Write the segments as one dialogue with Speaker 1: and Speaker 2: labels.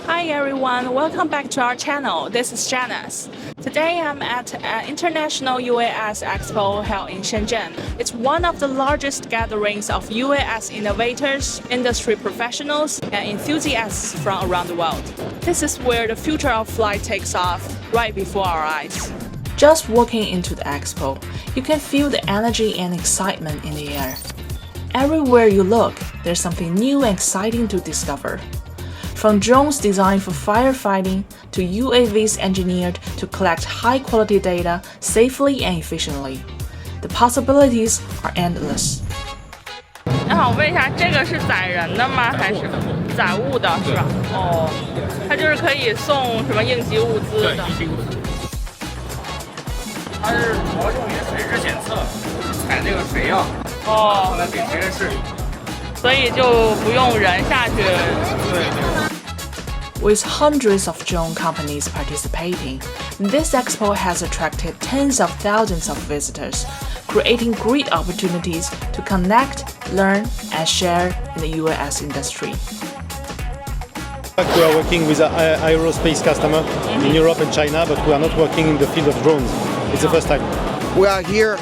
Speaker 1: Hi everyone, welcome back to our channel. This is Janice. Today I'm at an international UAS Expo held in Shenzhen. It's one of the largest gatherings of UAS innovators, industry professionals, and enthusiasts from around the world. This is where the future of flight takes off, right before our eyes. Just walking into the expo, you can feel the energy and excitement in the air. Everywhere you look, there's something new and exciting to discover. From drones designed for firefighting to UAVs engineered to collect high-quality data safely and efficiently, the possibilities are endless. 那好，我问一下，这个是载人的吗？还是载物的？是吧？哦，它就是可以送什么应急物资的？对，应急物资。它是主要用于水质检测，采那个水样，后来给实验室里。所以就不用人下去。对。With hundreds of drone companies participating, this expo has attracted tens of thousands of visitors, creating great opportunities to connect, learn, and share in the UAS industry.
Speaker 2: We are working with an aerospace customer in Europe and China, but we are not working in the field of drones. It's the first time.
Speaker 3: We are here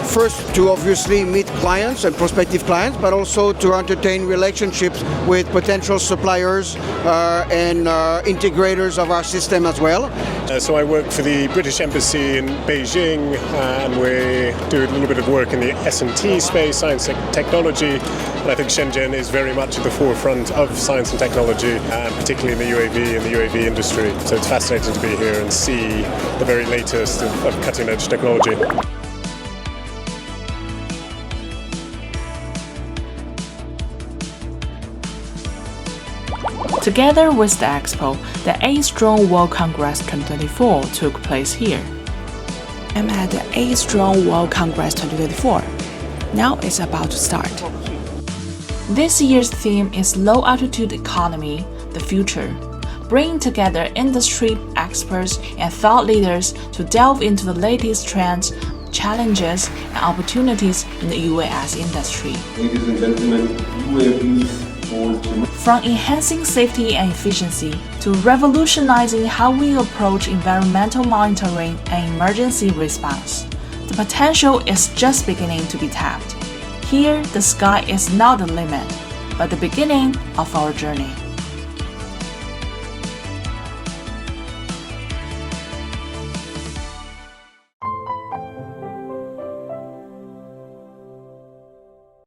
Speaker 3: first to obviously meet clients and prospective clients, but also to entertain relationships with potential suppliers and integrators of our system as well.
Speaker 4: So I work for the British Embassy in Beijing, and we do a little bit of work in the S&T space, science and technology. And I think Shenzhen is very much at the forefront of science and technology, particularly in the UAV and the UAV industry. So it's fascinating to be here and see the very latest of cutting-edge technology.
Speaker 1: Together with the Expo, the 8th Drone World Congress 2024 took place here. I'm at the 8th Drone World Congress 2024. Now it's about to start. This year's theme is Low Altitude Economy, the Future, bringing together industry experts and thought leaders to delve into the latest trends, challenges, and opportunities in the UAS industry.
Speaker 5: Ladies and gentlemen, UAVs.
Speaker 1: From enhancing safety and efficiency to revolutionizing how we approach environmental monitoring and emergency response, the potential is just beginning to be tapped. Here, the sky is not the limit, but the beginning of our journey.